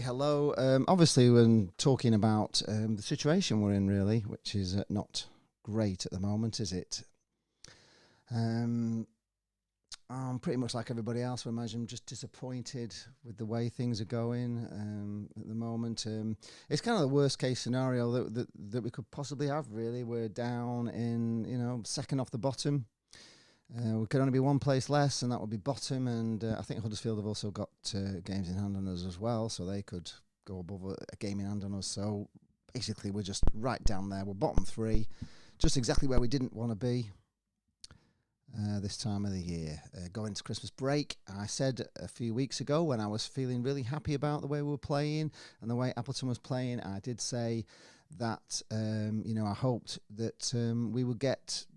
Hello. Obviously, when talking about the situation we're in, really, which is not great at the moment, is it? Um, I'm pretty much like everybody else. I imagine, just disappointed with the way things are going at the moment. It's kind of the worst case scenario that we could possibly have. Really, we're down in second off the bottom. We could only be one place less, and that would be bottom. And I think Huddersfield have also got games in hand on us as well, so they could go above a game in hand on us. So basically, we're just right down there. We're bottom three, just exactly where we didn't want to be this time of the year. Going to Christmas break, I said a few weeks ago when I was feeling really happy about the way we were playing and the way Appleton was playing, I did say that I hoped that we would get,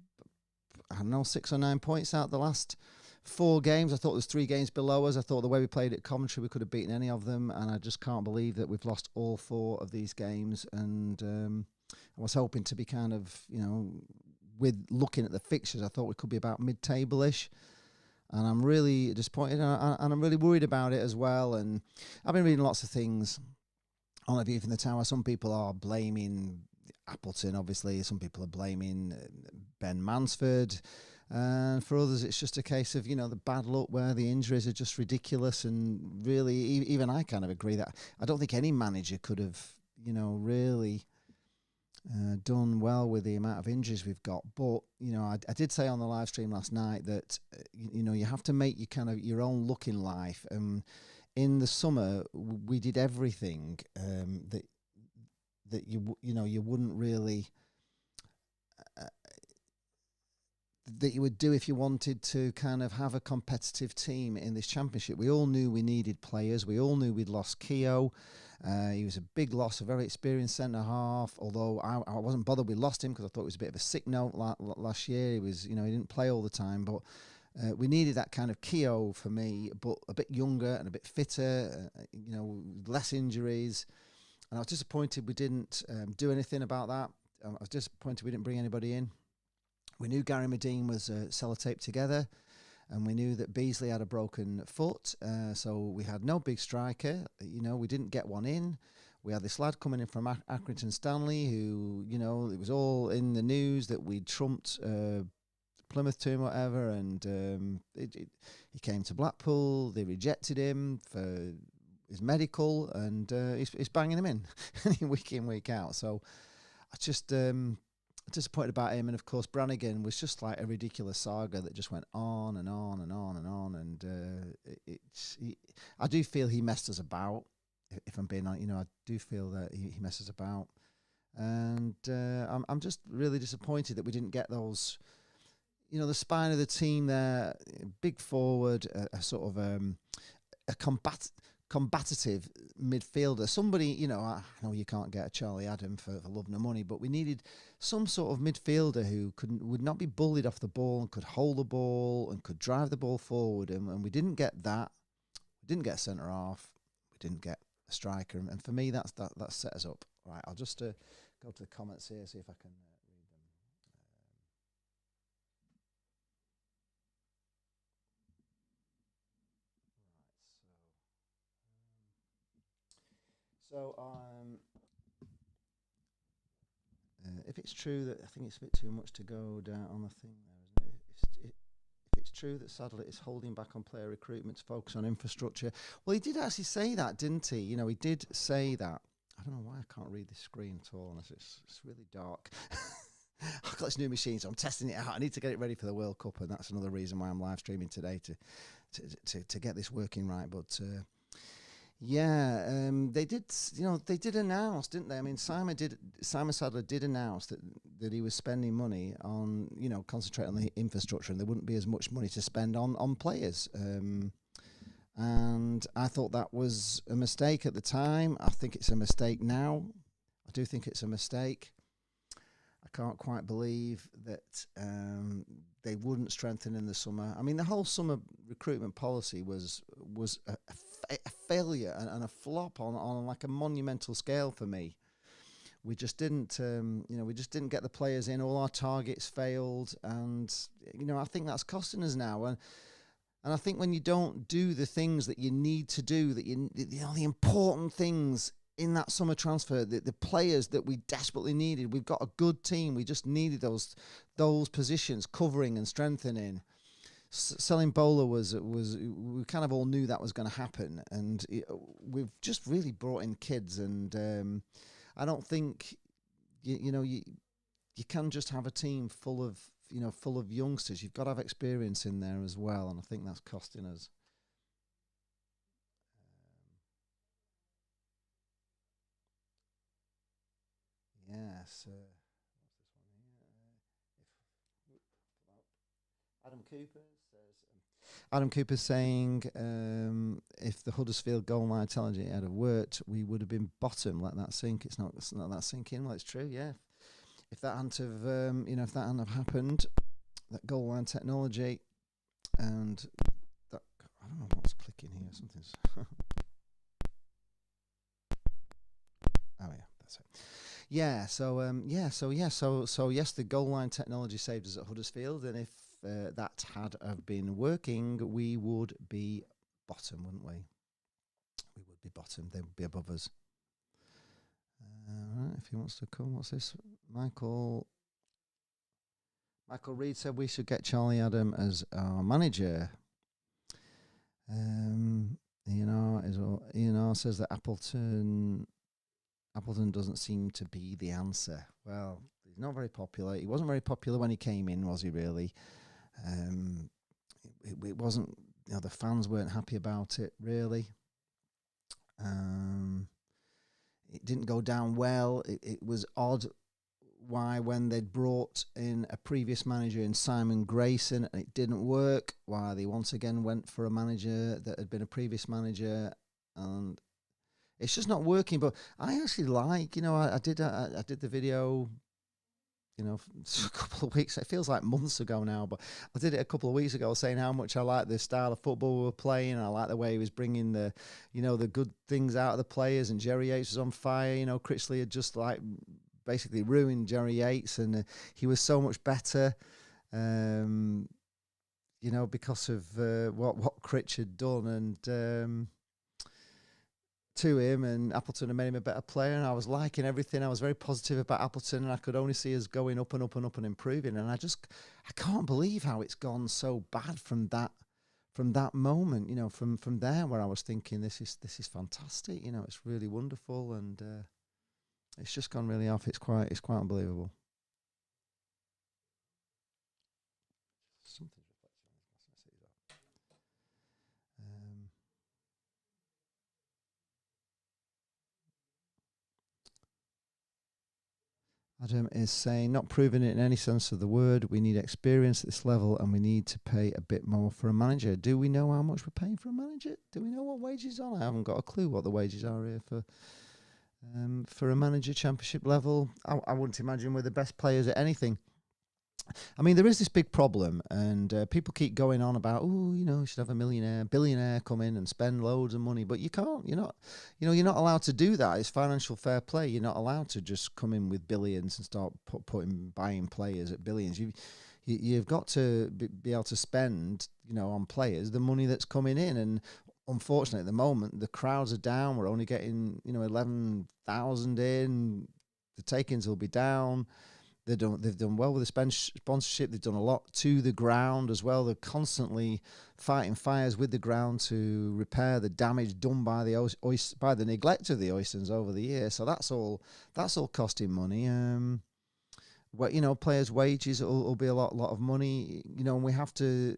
I don't know, 6 or 9 points out the last 4 games. I thought there's 3 games below us. I thought the way we played at Coventry, we could have beaten any of them, and I just can't believe that we've lost all 4 of these games. And I was hoping to be kind of, with looking at the fixtures, I thought we could be about mid-table-ish. And I'm really disappointed, and I'm really worried about it as well. And I've been reading lots of things on A View from the Tower. Some people are blaming Appleton, obviously. Some people are blaming Ben Mansford. And for others, it's just a case of, the bad luck where the injuries are just ridiculous. And really, even I kind of agree that I don't think any manager could have, really done well with the amount of injuries we've got. But, I did say on the live stream last night that, you have to make your own look in life. In the summer, we did everything that you wouldn't really that you would do if you wanted to kind of have a competitive team in this championship. We all knew we needed players. We all knew we'd lost Keogh. He was a big loss, a very experienced centre half. Although I wasn't bothered we lost him because I thought it was a bit of a sick note last year. He was, he didn't play all the time, but we needed that kind of Keogh for me, but a bit younger and a bit fitter. Less injuries. And I was disappointed we didn't do anything about that. I was disappointed we didn't bring anybody in. We knew Gary Medine was sellotaped together, and we knew that Beasley had a broken foot, so we had no big striker. We didn't get one in. We had this lad coming in from Accrington Stanley who, it was all in the news that we trumped Plymouth to him, whatever, and he came to Blackpool. They rejected him for his medical, and he's banging him in week in, week out. So I just disappointed about him. And of course, Brannigan was just like a ridiculous saga that just went on and on and on and on. And I do feel he messed us about. If I'm being honest, I do feel that he messed us about. And I'm just really disappointed that we didn't get those. The spine of the team there, big forward, a sort of a combative midfielder. Somebody, I know you can't get a Charlie Adam for love nor money, but we needed some sort of midfielder who would not be bullied off the ball and could hold the ball and could drive the ball forward. And we didn't get that. We didn't get a centre half. We didn't get a striker. And for me, that set us up. Right, I'll just go to the comments here, see if I can read them. So if it's true that, I think it's a bit too much to go down on the thing there, isn't it? If it's true that Sadler is holding back on player recruitment to focus on infrastructure. Well, he did actually say that, didn't he? He did say that. I don't know why I can't read this screen at all, unless it's really dark. I've got this new machine, so I'm testing it out. I need to get it ready for the World Cup, and that's another reason why I'm live streaming today to get this working right. But they did announce, didn't they? I mean, Simon Sadler did announce that he was spending money on, concentrating on the infrastructure, and there wouldn't be as much money to spend on players. And I thought that was a mistake at the time. I think it's a mistake now. I do think it's a mistake. I can't quite believe that they wouldn't strengthen in the summer. I mean, the whole summer recruitment policy was a failure and a flop on like a monumental scale for me. We just didn't, we just didn't get the players in. All our targets failed, and I think that's costing us now. And And I think when you don't do the things that you need to do, that the important things in that summer transfer, the players that we desperately needed, we've got a good team. We just needed those positions, covering and strengthening. Selling Bowler was we kind of all knew that was going to happen, and we've just really brought in kids, and I don't think you can just have a team full of youngsters. You've got to have experience in there as well, and I think that's costing us. Yes. Adam Cooper says. Adam Cooper saying, if the Huddersfield goal line technology had worked, we would have been bottom. Let that sink. It's not that sinking. Well, it's true. Yeah. If that hadn't have, if that hadn't have happened, that goal line technology, and that, I don't know what's clicking here. Something's. Oh yeah, that's it. Yeah. So yes, the goal line technology saved us at Huddersfield, and if that had have been working, we would be bottom, wouldn't we? We would be bottom. They would be above us. Right, if he wants to come, what's this? Michael Reed said we should get Charlie Adam as our manager. Says that Appleton doesn't seem to be the answer. Well, he's not very popular. He wasn't very popular when he came in, was he? Really? It wasn't. The fans weren't happy about it. Really. It didn't go down well. It was odd why when they'd brought in a previous manager in Simon Grayson and it didn't work, why they once again went for a manager that had been a previous manager, and it's just not working. But I actually like, I did the video, a couple of weeks. It feels like months ago now, but I did it a couple of weeks ago, saying how much I like the style of football we were playing. I like the way he was bringing the good things out of the players. And Jerry Yates was on fire. Critchley had just basically ruined Jerry Yates, and he was so much better. Because of what Critch had done, and to him, and Appleton had made him a better player, and I was liking everything. I was very positive about Appleton, and I could only see us going up and up and up and improving. And I can't believe how it's gone so bad from that moment. From there where I was thinking this is fantastic. It's really wonderful, and it's just gone really off. It's quite unbelievable. Something's reflecting on this. Let's see that. Adam is saying, not proving it in any sense of the word. We need experience at this level, and we need to pay a bit more for a manager. Do we know how much we're paying for a manager? Do we know what wages are? I haven't got a clue what the wages are here for a manager, championship level. I wouldn't imagine we're the best players at anything. I mean, there is this big problem, and people keep going on about, you should have a billionaire come in and spend loads of money, but you can't. You're not allowed to do that. It's financial fair play. You're not allowed to just come in with billions and start buying players at billions. You've got to be able to spend, on players the money that's coming in, and unfortunately, at the moment, the crowds are down. We're only getting 11,000 in. The takings will be down. They've done well with the sponsorship. They've done a lot to the ground as well. They're constantly fighting fires with the ground to repair the damage done by the neglect of the Oystons over the years. So that's all costing money. Players' wages will be a lot of money. And we have to.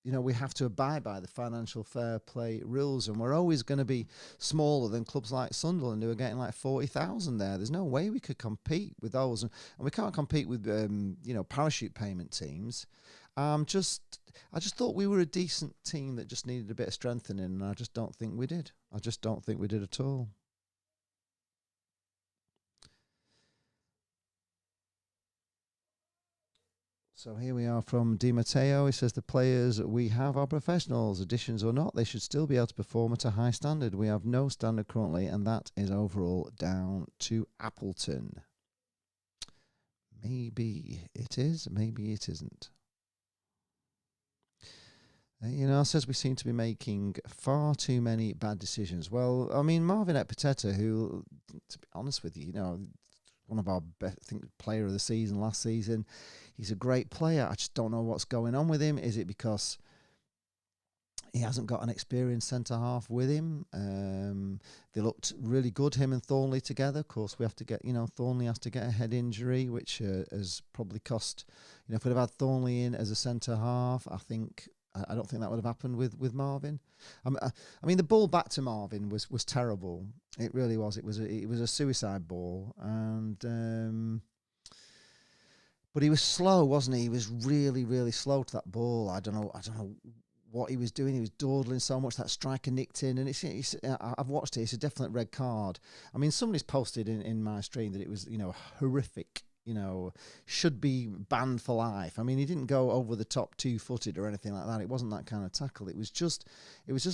We have to abide by the financial fair play rules, and we're always going to be smaller than clubs like Sunderland, who are getting like 40,000 there. There's no way we could compete with those, and we can't compete with parachute payment teams. I just thought we were a decent team that just needed a bit of strengthening, and I just don't think we did. I just don't think we did at all. So here we are from Di Matteo. He says the players we have are professionals, additions or not. They should still be able to perform at a high standard. We have no standard currently, and that is overall down to Appleton. Maybe it is, maybe it isn't. Says we seem to be making far too many bad decisions. Well, I mean, Marvin Ekpiteta, who, to be honest with you, one of our best, I think, player of the season last season. He's a great player. I just don't know what's going on with him. Is it because he hasn't got an experienced centre half with him? They looked really good, him and Thornley together. Of course, we have to get, Thornley has to get a head injury, which has probably cost. If we'd have had Thornley in as a centre half, I don't think that would have happened with Marvin. I mean, the ball back to Marvin was terrible. It really was. It was a suicide ball, and but he was slow, wasn't he? He was really, really slow to that ball. I don't know what he was doing. He was dawdling so much. That striker nicked in, and I've watched it. It's a definite red card. I mean, somebody's posted in my stream that it was horrific. Should be banned for life. I mean, he didn't go over the top 2-footed or anything like that. It wasn't that kind of tackle. It was just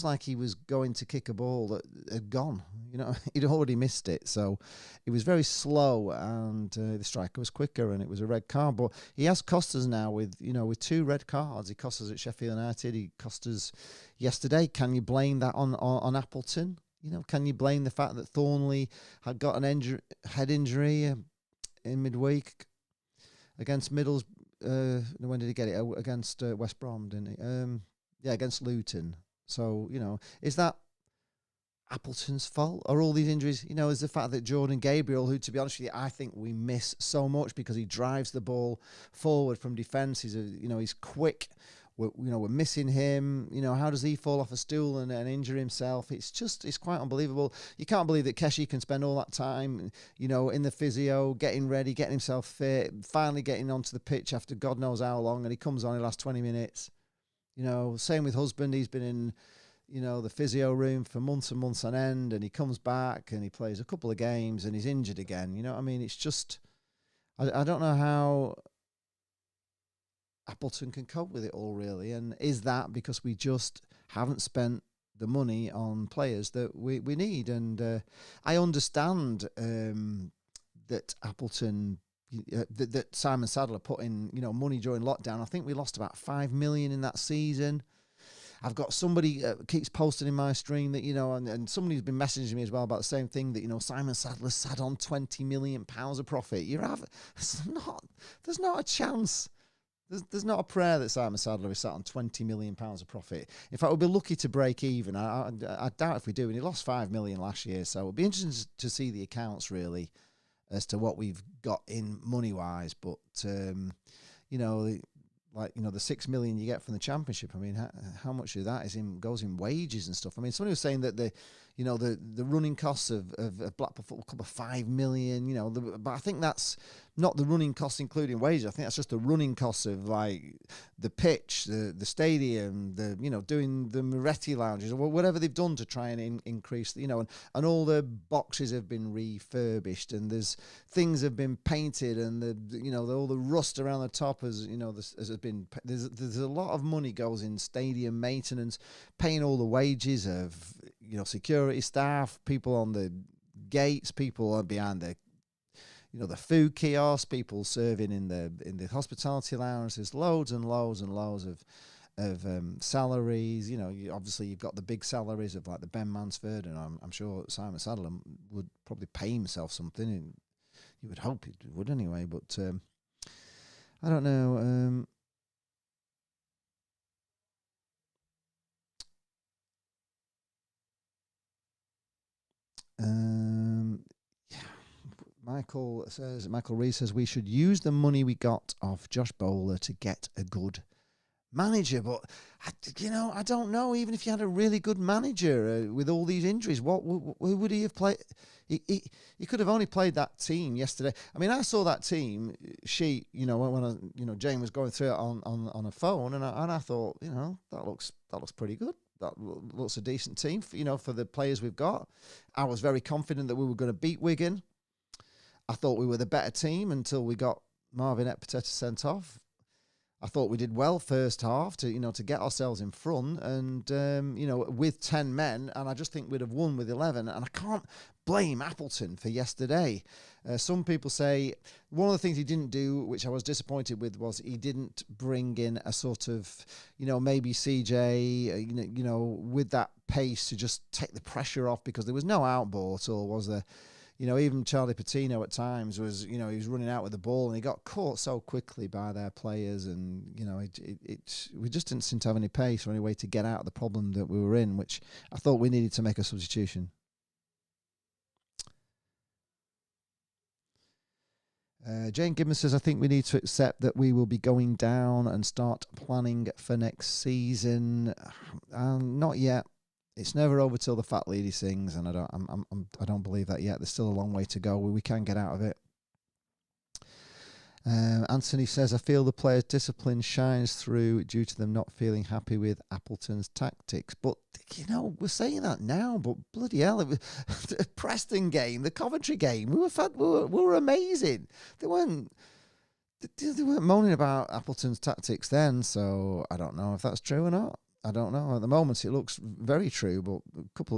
like he was going to kick a ball that had gone. He'd already missed it. So it was very slow, and the striker was quicker, and it was a red card. But he has cost us now with 2 red cards. He cost us at Sheffield United. He cost us yesterday. Can you blame that on Appleton? Can you blame the fact that Thornley had got an head injury in midweek against Middles? When did he get it? Against West Brom, didn't he? Against Luton. So, is that Appleton's fault? Are all these injuries, is the fact that Jordan Gabriel, who, to be honest with you, I think we miss so much because he drives the ball forward from defence. He's quick. We're missing him. How does he fall off a stool and injure himself? It's quite unbelievable. You can't believe that Keshi can spend all that time, in the physio, getting ready, getting himself fit, finally getting onto the pitch after God knows how long, and he comes on, he lasts 20 minutes. Same with Husband. He's been in, the physio room for months and months on end, and he comes back and he plays a couple of games and he's injured again. It's just, I don't know how Appleton can cope with it all, really. And is that because we just haven't spent the money on players that we need? And I understand that Appleton, that Simon Sadler put in money during lockdown. I think we lost about 5 million in that season. I've got somebody keeps posting in my stream that, and somebody's been messaging me as well about the same thing, that, Simon Sadler sat on £20 million of profit. There's not a chance. There's not a prayer that Simon Sadler is sat on £20 million of profit. In fact, we'll be lucky to break even. I doubt if we do. And he lost 5 million last year. So it'll be interesting to see the accounts, really, as to what we've got in money-wise. But, the 6 million you get from the Championship, I mean, how much of that goes in wages and stuff? I mean, somebody was saying that the running costs of Blackpool Football Club are 5 million, but I think that's not the running costs including wages. I think that's just the running costs of the pitch, the stadium, doing the Moretti lounges or whatever they've done to try and increase, and all the boxes have been refurbished and there's things have been painted and all the rust around the top has been. There's a lot of money goes in stadium maintenance, paying all the wages of security staff, people on the gates, people behind the the food kiosks, people serving in the hospitality lounge. There's loads and loads and loads of salaries. Obviously you've got the big salaries of like the Ben Mansford, and I'm sure Simon Sadler would probably pay himself something, and you would hope he would anyway. But I don't know. Michael Rees says we should use the money we got off Josh Bowler to get a good manager. But I don't know. Even if you had a really good manager with all these injuries, who would he have played? He could have only played that team yesterday. I mean, I saw that team sheet. When Jane was going through it on a phone, and I thought, that looks pretty good. That looks a decent team, for the players we've got. I was very confident that we were going to beat Wigan. I thought we were the better team until we got Marvin Ekpiteta sent off. I thought we did well first half to get ourselves in front and with 10 men, and I just think we'd have won with 11. And I can't blame Appleton for yesterday. Some people say one of the things he didn't do, which I was disappointed with, was he didn't bring in a sort of, maybe CJ, with that pace to just take the pressure off, because there was no out ball at all, was there? Even Charlie Patino at times was, he was running out with the ball and he got caught so quickly by their players, and we just didn't seem to have any pace or any way to get out of the problem that we were in, which I thought we needed to make a substitution. Jane Gibbons says, I think we need to accept that we will be going down and start planning for next season. Not yet. It's never over till the fat lady sings, and I don't believe that yet. There's still a long way to go. We can get out of it. Anthony says, I feel the players' discipline shines through due to them not feeling happy with Appleton's tactics. But, we're saying that now, but bloody hell, it was the Preston game, the Coventry game, we were amazing. They weren't moaning about Appleton's tactics then, so I don't know if that's true or not. I don't know. At the moment, it looks very true, but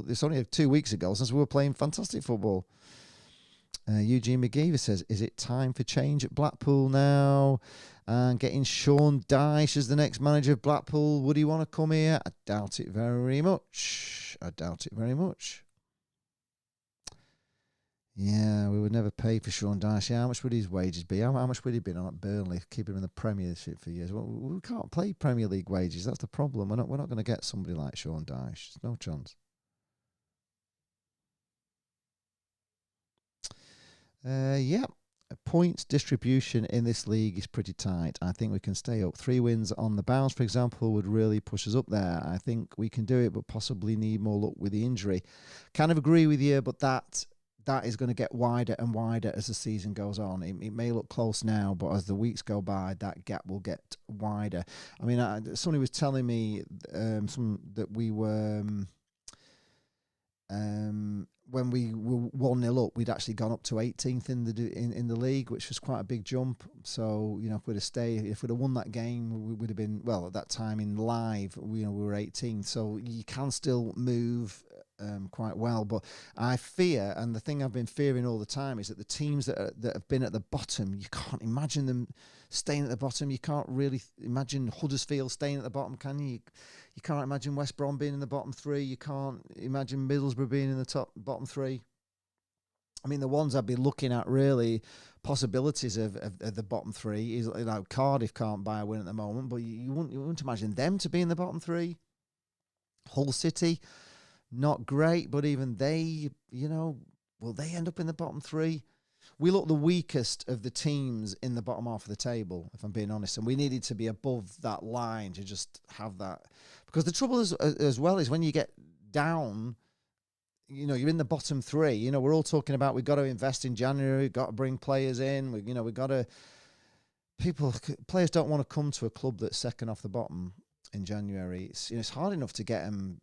it's only 2 weeks ago since we were playing fantastic football. Eugene McGeever says, is it time for change at Blackpool now? And getting Sean Dyche as the next manager of Blackpool, would he want to come here? I doubt it very much. Yeah, we would never pay for Sean Dyche. Yeah, how much would his wages be? How much would he been on at Burnley, keep him in the Premiership for years? Well, we can't play Premier League wages. That's the problem. We're not going to get somebody like Sean Dyche. There's no chance. Points distribution in this league is pretty tight. I think we can stay up. 3 wins on the bounce, for example, would really push us up there. I think we can do it, but possibly need more luck with the injury. Kind of agree with you, but that is going to get wider and wider as the season goes on. It may look close now, but as the weeks go by, that gap will get wider. I mean, somebody was telling me that we were... when we were 1-0 up, we'd actually gone up to 18th in the league, which was quite a big jump. So, if we'd have won that game, we would have been, well, at that time in live, we were 18th. So you can still move quite well. But I fear, and the thing I've been fearing all the time, is that the teams that have been at the bottom, you can't imagine them staying at the bottom. You can't really imagine Huddersfield staying at the bottom, can you? You can't imagine West Brom being in the bottom 3. You can't imagine Middlesbrough being in the bottom 3. I mean, the ones I'd be looking at really possibilities of the bottom 3 is, Cardiff can't buy a win at the moment, but you wouldn't imagine them to be in the bottom 3. Hull City, not great, but even they, will they end up in the bottom 3? We look the weakest of the teams in the bottom half of the table, if I'm being honest, and we needed to be above that line to just have that. Because the trouble as well is when you get down, you're in the bottom 3. We're all talking about we've got to invest in January, we've got to bring players in, we've got to. Players don't want to come to a club that's second off the bottom in January. It's hard enough to get them,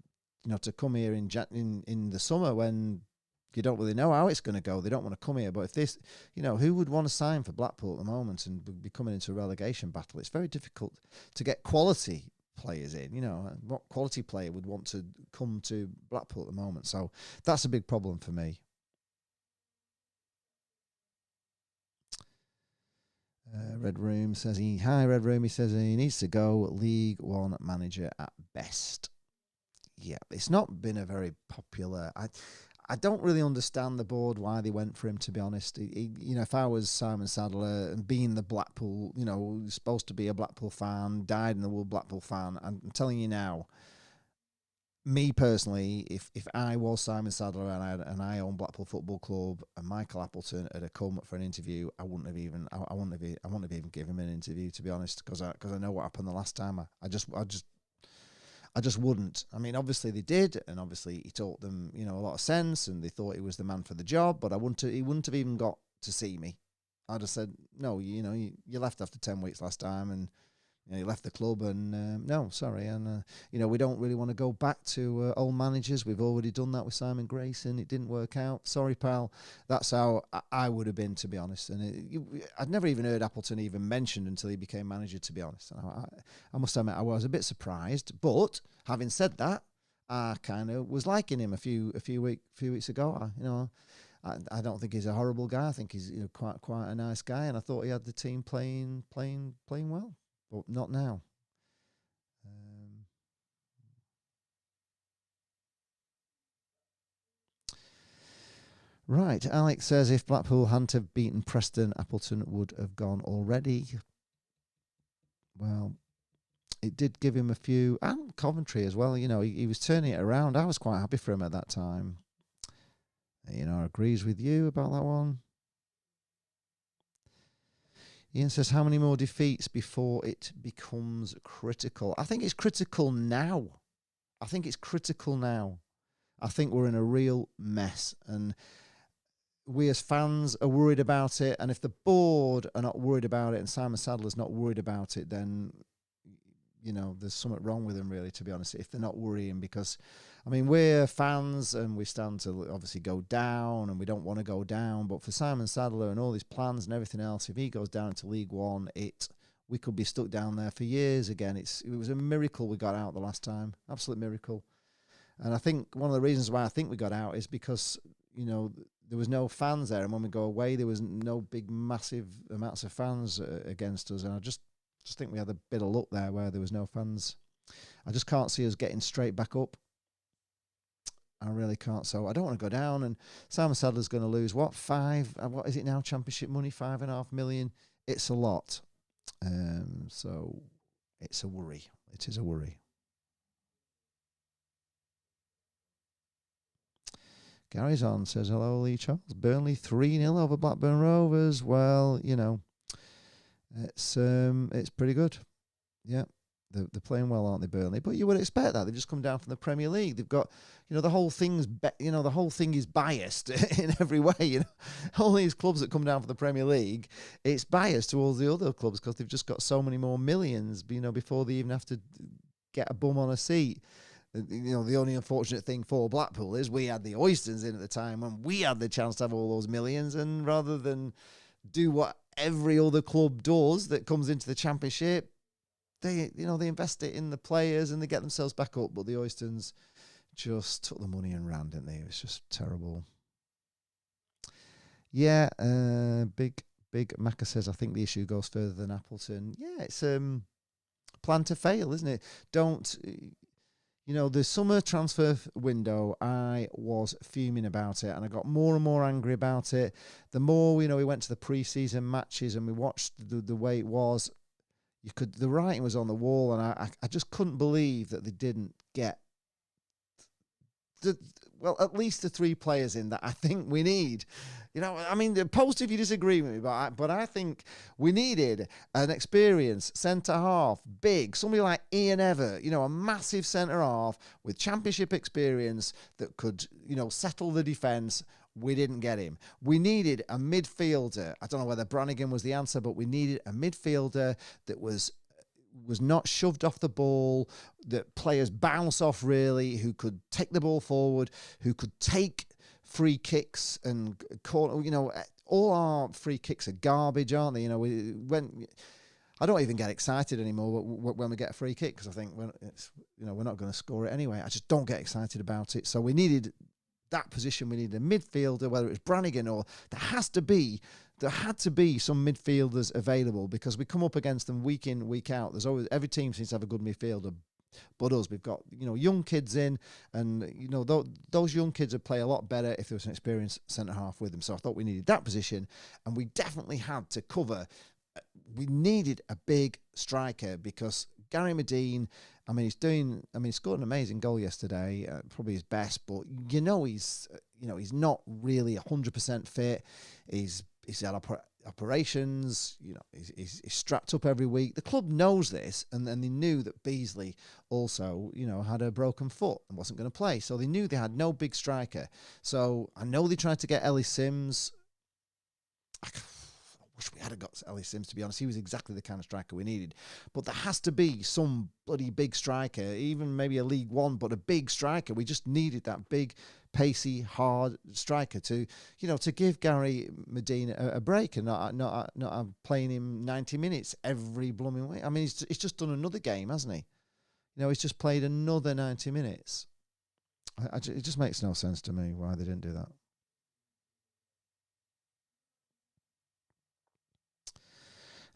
to come here in the summer when you don't really know how it's going to go. They don't want to come here. But if this, who would want to sign for Blackpool at the moment and be coming into a relegation battle? It's very difficult to get quality players in. What quality player would want to come to Blackpool at the moment? So that's a big problem for me. Red Room says hi Red Room. He says he needs to go League One manager at best. Yeah, it's not been a very popular. I don't really understand the board why they went for him, to be honest. If I was Simon Sadler and being the Blackpool, supposed to be a Blackpool fan, died in the wool Blackpool fan, I'm telling you now, me personally, if I was Simon Sadler and I own Blackpool Football Club and Michael Appleton had come for an interview, I wouldn't have even given him an interview, to be honest, because I know what happened the last time. I just wouldn't. I mean, obviously they did, and obviously he taught them, a lot of sense, and they thought he was the man for the job. But he wouldn't have even got to see me. I'd have said, no, you left after 10 weeks last time, and you left the club, and no, sorry, and we don't really want to go back to old managers. We've already done that with Simon Grayson. It didn't work out. Sorry, pal. That's how I would have been, to be honest. And I'd never even heard Appleton even mentioned until he became manager, to be honest. And I must admit, I was a bit surprised. But having said that, I kind of was liking him a few weeks ago. I don't think he's a horrible guy. I think he's quite a nice guy, and I thought he had the team playing well, but not now. Right, Alex says if Blackpool hadn't have beaten Preston, Appleton would have gone already. Well, it did give him a few, and Coventry as well. He was turning it around. I was quite happy for him at that time. Agrees with you about that one. Ian says, how many more defeats before it becomes critical? I think it's critical now. I think we're in a real mess, and we as fans are worried about it. And if the board are not worried about it, and Simon Sadler's not worried about it, then there's something wrong with them, really, to be honest, if they're not worrying. Because, we're fans and we stand to obviously go down, and we don't want to go down. But for Simon Sadler and all his plans and everything else, if he goes down into League One, we could be stuck down there for years again. It was a miracle we got out the last time. Absolute miracle. And I think one of the reasons why I think we got out is because, there was no fans there. And when we go away, there was no big, massive amounts of fans against us. And I just think we had a bit of luck there where there was no fans. I just can't see us getting straight back up. I really can't. So I don't want to go down. And Simon Sadler's going to lose, what is it now? Championship money, $5.5 million. It's a lot. So it's a worry. It is a worry. Gary's on, says, hello, Lee Charles. Burnley 3-0 over Blackburn Rovers. Well, it's pretty good. Yeah, they're playing well, aren't they, Burnley? But you would expect that. They've just come down from the Premier League. They've got, the whole thing's, the whole thing is biased in every way. All these clubs that come down from the Premier League, it's biased to all the other clubs because they've just got so many more millions, before they even have to get a bum on a seat. The only unfortunate thing for Blackpool is we had the oysters in at the time when we had the chance to have all those millions, and rather than do what every other club does that comes into the Championship, they invest it in the players and they get themselves back up. But the Oystons just took the money and ran, didn't they? It was just terrible. Yeah, Big Macca says, I think the issue goes further than Appleton. Yeah, it's plan to fail, isn't it? The summer transfer window, I was fuming about it, and I got more and more angry about it. The more, we went to the pre-season matches and we watched the way it was, the writing was on the wall, and I just couldn't believe that they didn't get at least the 3 players in that I think we need. Post if you disagree with me, but I think we needed an experienced centre-half, big, somebody like Ian Evatt, a massive centre-half with Championship experience that could, settle the defence. We didn't get him. We needed a midfielder. I don't know whether Brannigan was the answer, but we needed a midfielder that was not shoved off the ball, that players bounce off really, who could take the ball forward, who could take free kicks and call. All our free kicks are garbage, aren't they? I don't even get excited anymore when we get a free kick, because I think we're not going to score it anyway. I just don't get excited about it. So we needed that position. We needed a midfielder, whether it was Brannigan or there had to be some midfielders available, because we come up against them week in, week out. There's always, every team seems to have a good midfielder. But us, we've got young kids in, and those young kids would play a lot better if there was an experienced centre half with them. So I thought we needed that position, and we definitely had to cover. We needed a big striker, because Gary Medine, he scored an amazing goal yesterday, probably his best, but he's not really 100% fit. He's had operations, he's strapped up every week. The club knows this, and they knew that Beasley also, had a broken foot and wasn't going to play. So they knew they had no big striker. So I know they tried to get Ellie Sims. I wish we had got Ellie Sims, to be honest. He was exactly the kind of striker we needed. But there has to be some bloody big striker, even maybe a League One, but a big striker. We just needed that big, pacey, hard striker to give Gary Medine a break and not playing him 90 minutes every blooming way. He's just done another game, hasn't he? He's just played another 90 minutes. It just makes no sense to me why they didn't do that.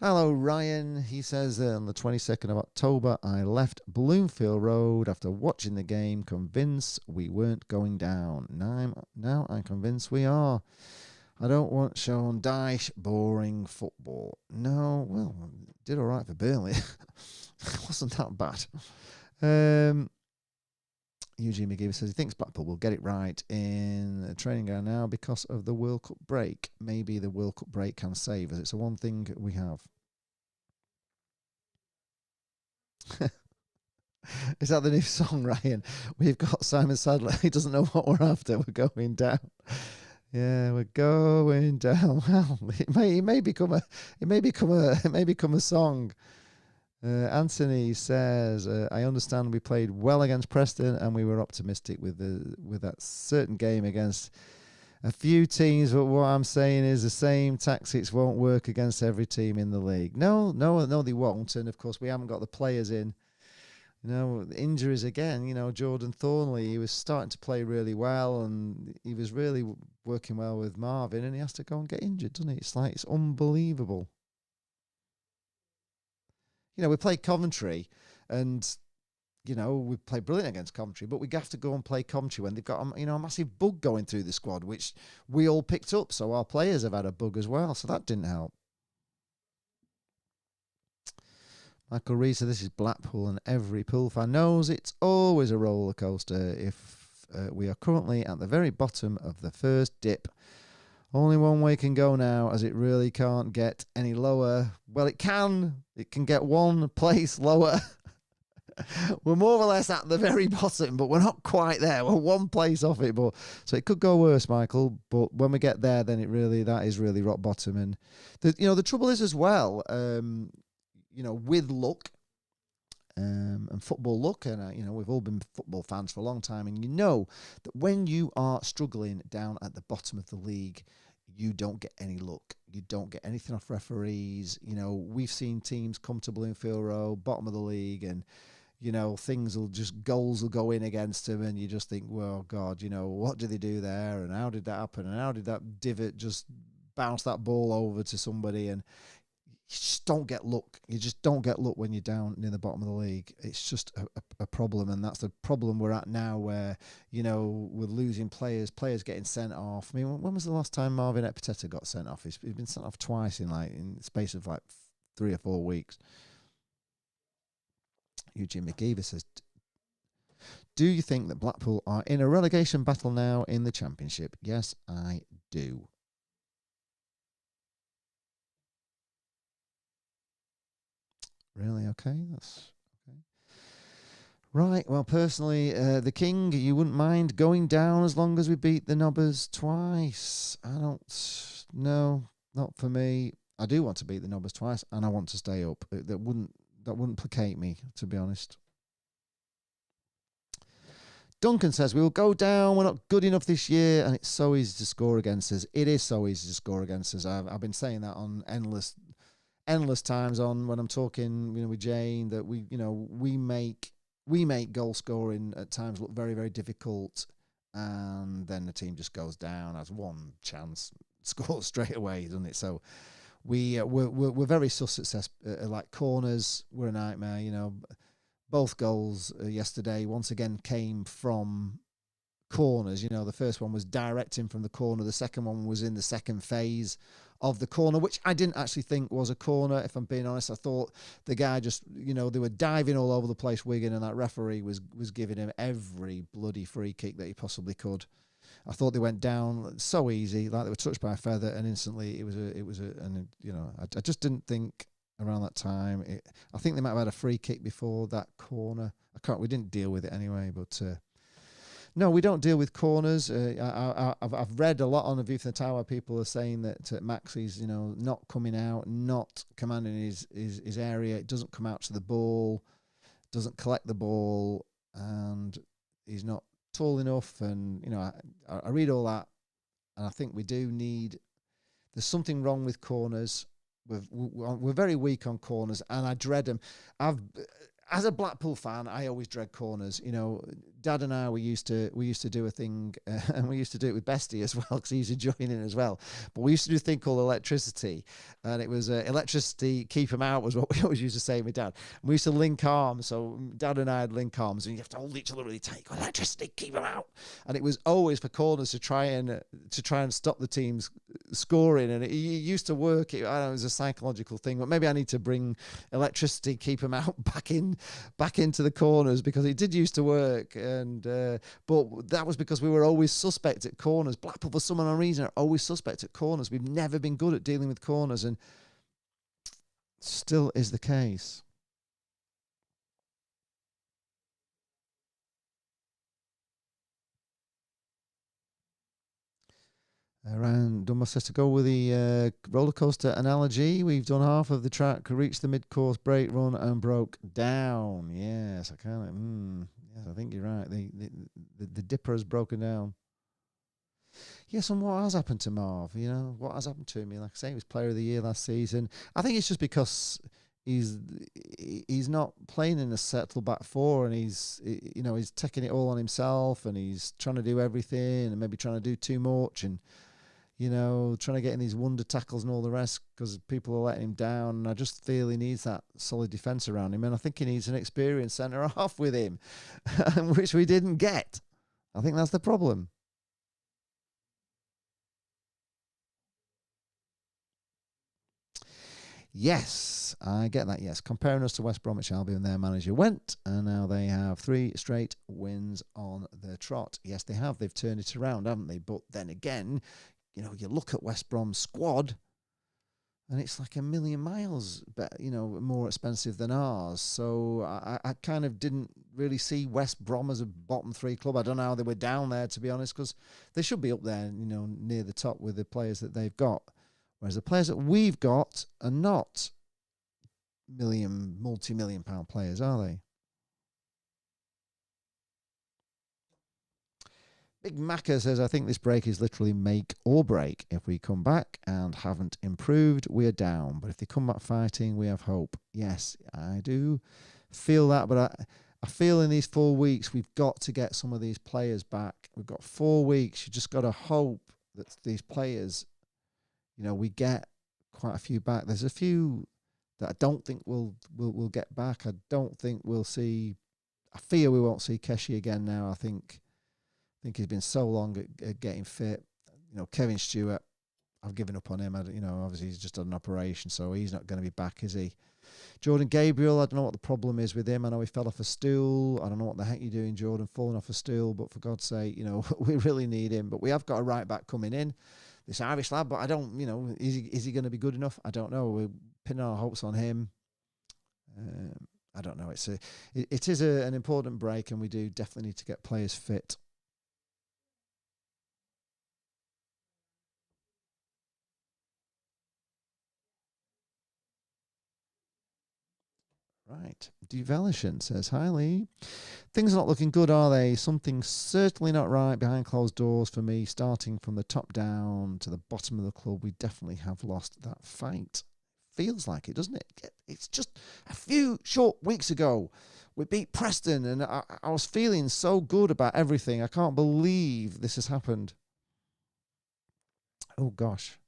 Hello, Ryan. He says on the 22nd of October, I left Bloomfield Road after watching the game, convinced we weren't going down. Now I'm convinced we are. I don't want Sean Dyche boring football. No, well, did all right for Burnley. Wasn't that bad. Eugene McGee says he thinks Blackpool will get it right in the training ground now because of the World Cup break. Maybe the World Cup break can save us. It's the one thing we have. Is that the new song, Ryan? We've got Simon Sadler. He doesn't know what we're after. We're going down. Yeah, we're going down. Well, it may become a song. Anthony says, I understand we played well against Preston and we were optimistic with that certain game against a few teams, but what I'm saying is the same tactics won't work against every team in the league. No, they won't. And of course, we haven't got the players in. Injuries again. Jordan Thornley, he was starting to play really well and he was really working well with Marvin, and he has to go and get injured, doesn't he? It's unbelievable. We played Coventry and, we played brilliant against Coventry, but we have to go and play Coventry when they've got, a massive bug going through the squad, which we all picked up. So our players have had a bug as well. So that didn't help. Michael Reed said this is Blackpool and every Pool fan knows it's always a roller coaster. If we are currently at the very bottom of the first dip, only one way can go now, as it really can't get any lower. Well, it can. It can get one place lower. We're more or less at the very bottom, but we're not quite there. We're one place off it, so it could go worse, Michael. But when we get there, then that is really rock bottom. And the trouble is as well, with luck. And football luck, and we've all been football fans for a long time, and that when you are struggling down at the bottom of the league, you don't get any luck. You don't get anything off referees. We've seen teams come to Bloomfield Road, bottom of the league, and goals will go in against them, and you just think, well, God, what did they do there, and how did that happen, and how did that divot just bounce that ball over to somebody, and you just don't get luck. You just don't get luck when you're down near the bottom of the league. It's just a problem, and that's the problem we're at now where, we're losing players getting sent off. I mean, when was the last time Marvin Epiteta got sent off? He's been sent off twice in the space of 3 or 4 weeks. Eugene McGeever says, do you think that Blackpool are in a relegation battle now in the Championship? Yes, I do. Really? Okay, that's okay. Right, well, personally, the King, you wouldn't mind going down as long as we beat the Nobbers twice. No, not for me. I do want to beat the Nobbers twice, and I want to stay up. That wouldn't placate me, to be honest. Duncan says, we will go down. We're not good enough this year, and it's so easy to score against us. It is so easy to score against us. I've been saying that on endless times on when I'm talking, with Jane, that we make goal scoring at times look very, very difficult, and then the team just goes down, has one chance, scores straight away, doesn't it? So we're very sus at like corners. We're a nightmare. Both goals yesterday once again came from corners. The first one was directing from the corner. The second one was in the second phase of the corner, which I didn't actually think was a corner, if I'm being honest. I thought the guy just, they were diving all over the place, Wigan, and that referee was giving him every bloody free kick that he possibly could. I thought they went down so easy, like they were touched by a feather, and instantly I just didn't think around that time. I think they might have had a free kick before that corner. We didn't deal with it anyway, but no, we don't deal with corners. I've read a lot on the View from the Tower. People are saying that Maxey's, not coming out, not commanding his area. It doesn't come out to the ball, doesn't collect the ball, and he's not tall enough. And I read all that, and I think we do need. There's something wrong with corners. We're very weak on corners, and I dread them. As a Blackpool fan, I always dread corners. Dad and I, we used to do a thing, and we used to do it with Bestie as well, because he used to join in as well. But we used to do a thing called electricity, and it was electricity, keep them out, was what we always used to say with Dad. And we used to link arms, so Dad and I had link arms, and you have to hold each other really tight. Electricity, keep them out. And it was always for corners to try and stop the teams scoring, and it used to work. I don't know, it was a psychological thing, but maybe I need to bring electricity, keep them out back into the corners, because it did used to work. And but that was because we were always suspect at corners. Blackpool, for some unknown reason, are always suspect at corners. We've never been good at dealing with corners, and still is the case. Ryan Dunbar says, to go with the roller coaster analogy, we've done half of the track, reached the mid-course brake run and broke down. Yes, I can't. Yes, I think you're right. The dipper has broken down. Yes, and what has happened to Marv? You know, what has happened to him? Like I say, he was Player of the Year last season. I think it's just because he's not playing in a settled back four, and he's taking it all on himself, and he's trying to do everything, and maybe trying to do too much, and trying to get in these wonder tackles and all the rest, because people are letting him down. And I just feel he needs that solid defence around him, and I think he needs an experienced centre half with him, which we didn't get. I think that's the problem. Yes, I get that. Yes, comparing us to West Bromwich Albion, their manager went, and now they have 3 straight wins on the trot. Yes, they have. They've turned it around, haven't they? But then again, you look at West Brom's squad, and it's like a million miles, more expensive than ours. So I kind of didn't really see West Brom as a bottom 3 club. I don't know how they were down there, to be honest, because they should be up there, near the top with the players that they've got. Whereas the players that we've got are not multi-million pound players, are they? Big Macca says, I think this break is literally make or break. If we come back and haven't improved, we're down. But if they come back fighting, we have hope. Yes, I do feel that. But I feel in these 4 weeks, we've got to get some of these players back. We've got 4 weeks. You just got to hope that these players, we get quite a few back. There's a few that I don't think we'll get back. I don't think we'll see. I fear we won't see Keshi again now. I think he's been so long at getting fit. Kevin Stewart, I've given up on him. Obviously he's just had an operation, so he's not going to be back, is he? Jordan Gabriel, I don't know what the problem is with him. I know he fell off a stool. I don't know what the heck you're doing, Jordan, falling off a stool. But for God's sake, we really need him. But we have got a right back coming in, this Irish lad. But I don't, is he going to be good enough? I don't know. We're pinning our hopes on him. I don't know. It is an important break, and we do definitely need to get players fit. Right. Develishin says, hi, Lee. Things are not looking good, are they? Something's certainly not right behind closed doors for me, starting from the top down to the bottom of the club. We definitely have lost that fight. Feels like it, doesn't it? It's just a few short weeks ago. We beat Preston, and I was feeling so good about everything. I can't believe this has happened. Oh, gosh.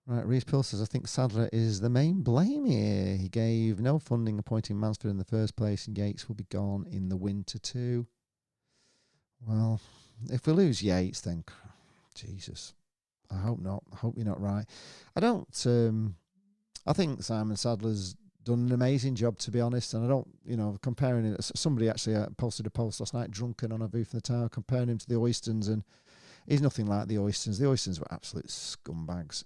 Right, Reese Pill says, I think Sadler is the main blame here. He gave no funding appointing Mansfield in the first place, and Yates will be gone in the winter too. Well, if we lose Yates, then Jesus, I hope not. I hope you're not right. I don't. I think Simon Sadler's done an amazing job, to be honest, and I don't, comparing it. Somebody actually posted a post last night, drunken on a booth in the tower, comparing him to the Oystons, and he's nothing like the Oystons. The Oystons were absolute scumbags.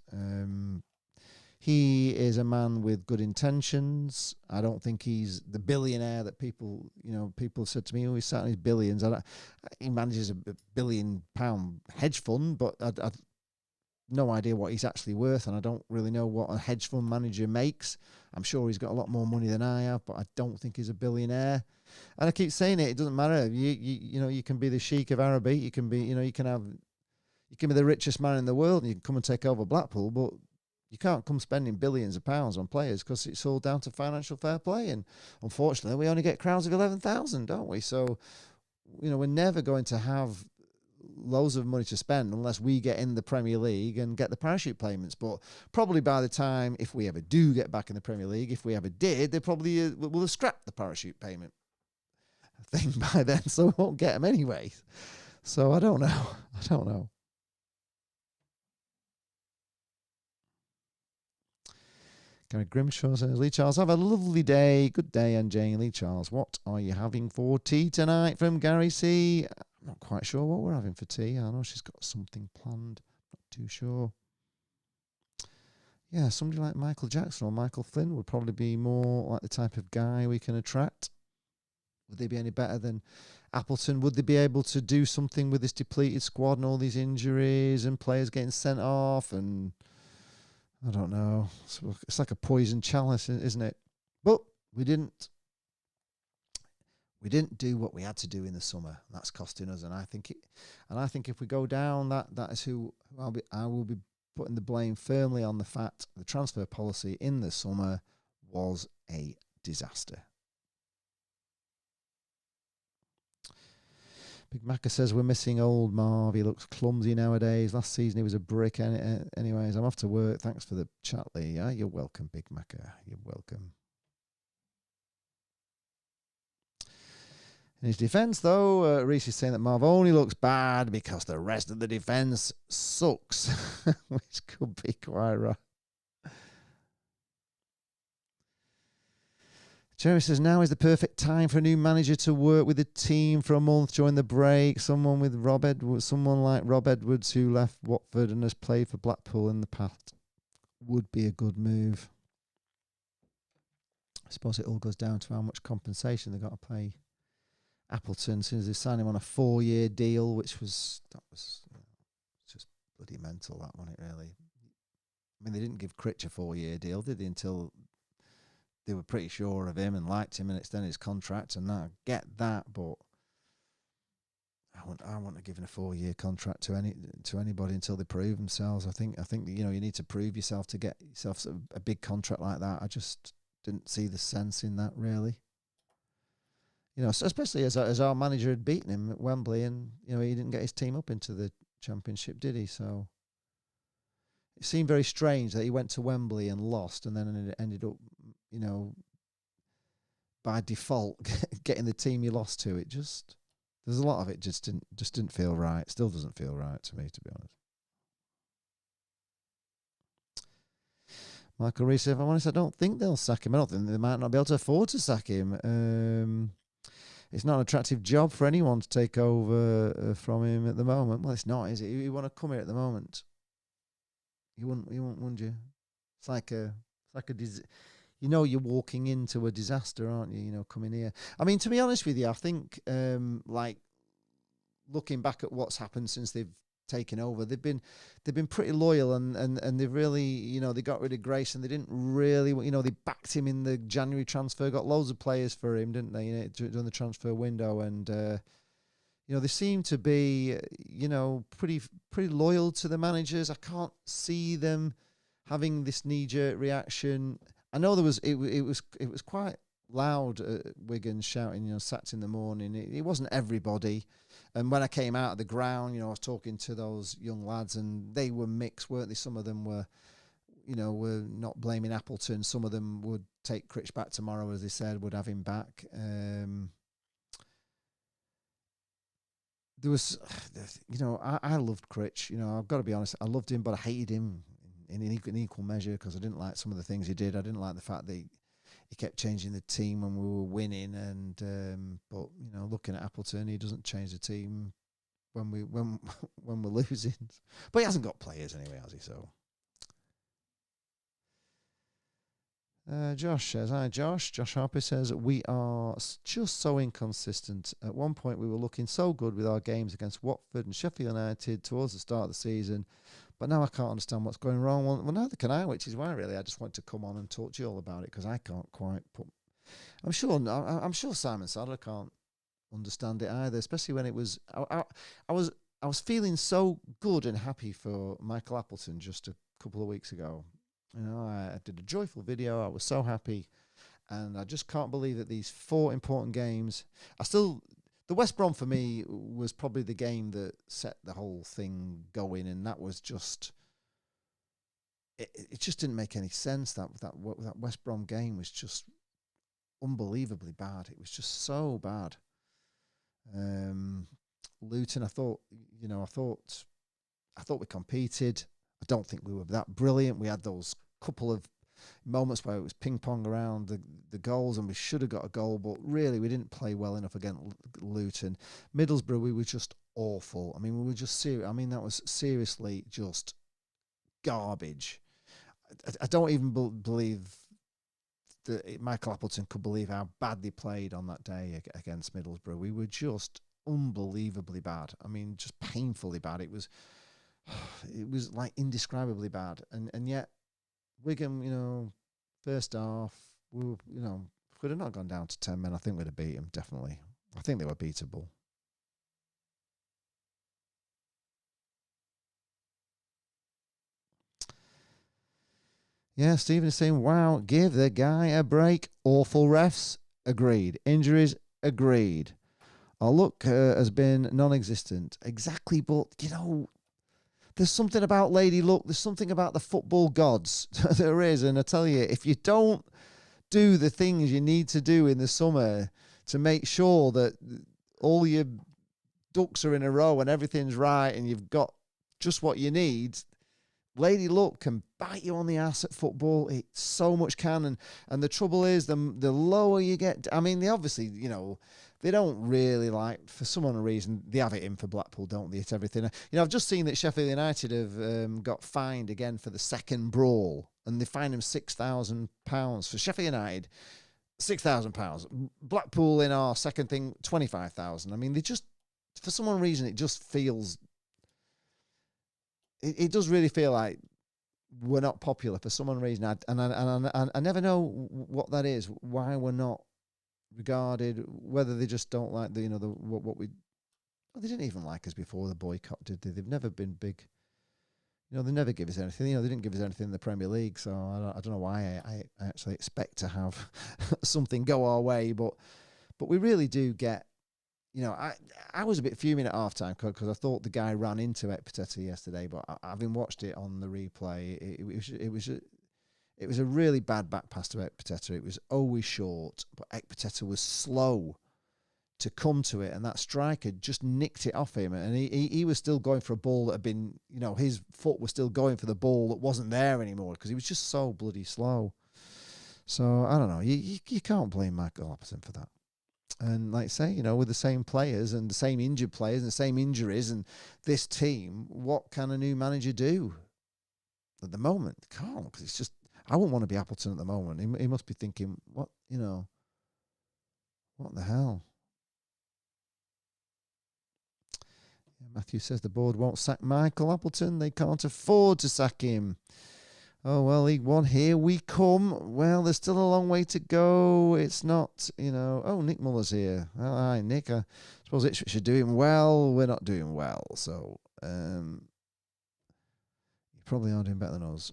He is a man with good intentions. I don't think he's the billionaire that people said to me, oh, he's sat on his billions. He manages a £1 billion hedge fund, but I've no idea what he's actually worth, and I don't really know what a hedge fund manager makes. I'm sure he's got a lot more money than I have, but I don't think he's a billionaire. And I keep saying it doesn't matter. You can be the Sheikh of Araby. You can be, you can be the richest man in the world, and you can come and take over Blackpool, but You can't come spending billions of pounds on players because it's all down to financial fair play. And unfortunately, we only get crowds of 11,000, don't we? So, we're never going to have loads of money to spend unless we get in the Premier League and get the parachute payments. But probably by the time, if we ever do get back in the Premier League, if we ever did, they probably will have scrapped the parachute payment thing by then, so we won't get them anyway. So I don't know. Gary Grimshaw says, Lee Charles, have a lovely day. Good day, and Jane. Lee Charles, what are you having for tea tonight? From Gary C. I'm not quite sure what we're having for tea. I know she's got something planned. Not too sure. Yeah, somebody like Michael Jackson or Michael Flynn would probably be more like the type of guy we can attract. Would they be any better than Appleton? Would they be able to do something with this depleted squad and all these injuries and players getting sent off? And I don't know. It's like a poison chalice, isn't it? But we didn't do what we had to do in the summer. That's costing us. And I think if we go down, that is who I will be putting the blame firmly on the fact the transfer policy in the summer was a disaster. Big Macca says we're missing old Marv. He looks clumsy nowadays. Last season he was a brick. Anyways, I'm off to work. Thanks for the chat, Lee. Yeah, you're welcome, Big Macca. You're welcome. In his defence, though, Reese is saying that Marv only looks bad because the rest of the defence sucks, which could be quite right. Jeremy says, now is the perfect time for a new manager to work with the team for a month during the break. Someone like Rob Edwards, who left Watford and has played for Blackpool in the past, would be a good move. I suppose it all goes down to how much compensation they've got to pay Appleton, as soon as they signed him on a 4-year deal, which was just bloody mental, that wasn't it, really? I mean, they didn't give Critch a 4-year deal, did they, until they were pretty sure of him and liked him and extended his contract, and I get that, but I wouldn't have given a 4-year contract to anybody until they prove themselves. I think you need to prove yourself to get yourself a big contract like that. I just didn't see the sense in that, really. Especially as our manager had beaten him at Wembley, and he didn't get his team up into the Championship, did he? So it seemed very strange that he went to Wembley and lost, and then it ended up, by default getting the team he lost to. There's a lot of it just didn't feel right. Still doesn't feel right to me, to be honest. Michael Reese, if I'm honest, I don't think they'll sack him. I don't think they might not be able to afford to sack him. It's not an attractive job for anyone to take over from him at the moment. Well, it's not, is it? You want to come here at the moment? You wouldn't, wouldn't you? It's like a you're walking into a disaster, aren't you? Coming here. I mean, to be honest with you, I think looking back at what's happened since they've taken over, they've been pretty loyal, and they've really, they got rid of Grace, and they didn't really, they backed him in the January transfer, got loads of players for him, didn't they, during the transfer window, and they seem to be, pretty loyal to the managers. I can't see them having this knee-jerk reaction. I know it was quite loud at Wigan shouting, sacked in the morning. It wasn't everybody. And when I came out of the ground, I was talking to those young lads, and they were mixed, weren't they? Some of them were, were not blaming Appleton. Some of them would take Critch back tomorrow, as they said, would have him back. There was, I loved Critch. I've got to be honest, I loved him, but I hated him in equal measure because I didn't like some of the things he did. I didn't like the fact that he kept changing the team when we were winning, and but looking at Appleton, he doesn't change the team when we're losing. But he hasn't got players anyway, has he? So Josh says, hi Josh. Josh Harper says, we are just so inconsistent. At one point we were looking so good with our games against Watford and Sheffield United towards the start of the season, but now I can't understand what's going wrong. Well, neither can I, which is why really I just want to come on and talk to you all about it, because I can't quite put. I'm sure Simon Sadler can't understand it either, especially when it was. I was feeling so good and happy for Michael Appleton just a couple of weeks ago, I did a joyful video. I was so happy. And I just can't believe that these 4 important games. The West Brom for me was probably the game that set the whole thing going, and that was just. It just didn't make any sense. That West Brom game was just unbelievably bad. It was just so bad. Luton, I thought we competed. I don't think we were that brilliant. We had those couple of moments where it was ping pong around the goals, and we should have got a goal, but really we didn't play well enough against Luton. Middlesbrough, we were just awful. I mean, we were just serious. I mean, that was seriously just garbage. I don't even believe that Michael Appleton could believe how bad they played on that day against Middlesbrough. We were just unbelievably bad. I mean, just painfully bad. It was like indescribably bad, and yet Wigan, first half, we were, if we'd have not gone down to 10 men, I think we'd have beat them, definitely. I think they were beatable. Yeah, Stephen is saying, wow, give the guy a break. Awful refs, agreed. Injuries, agreed. Our luck has been non-existent. Exactly, but, there's something about Lady Luck. There's something about the football gods. There is. And I tell you, if you don't do the things you need to do in the summer to make sure that all your ducks are in a row and everything's right and you've got just what you need, Lady Luck can bite you on the ass at football. It so much can. And the trouble is, the lower you get, I mean, they obviously, they don't really for some unknown reason, they have it in for Blackpool, don't they? It's everything. I've just seen that Sheffield United have got fined again for the second brawl, and they fined him £6,000 for Sheffield United. £6,000. Blackpool in our second thing, 25,000. I mean, they just, for some unknown reason, it just feels. It does really feel like we're not popular for some reason, I never know what that is. Why we're not regarded? Whether they just don't like what we. Well, they didn't even like us before the boycott, did they? They've never been big. They never give us anything. They didn't give us anything in the Premier League, so I don't know why I actually expect to have something go our way, but we really do get. I was a bit fuming at halftime because I thought the guy ran into Ekpiteta yesterday, but having watched it on the replay, it was a really bad back pass to Ekpiteta. It was always short, but Ekpiteta was slow to come to it, and that striker just nicked it off him, and he was still going for a ball that had been, his foot was still going for the ball that wasn't there anymore because he was just so bloody slow. So I don't know. You can't blame Michael Appleton for that. And like I say, with the same players and the same injured players and the same injuries and this team, what can a new manager do? At the moment, can't, because it's just, I wouldn't want to be Appleton at the moment. He must be thinking, what the hell? Yeah, Matthew says the board won't sack Michael Appleton. They can't afford to sack him. Oh, well, League One, here we come. Well, there's still a long way to go. It's not, Oh, Nick Muller's here. Oh, hi, Nick. I suppose Ipswich are doing well. We're not doing well. So, you probably are doing better than us.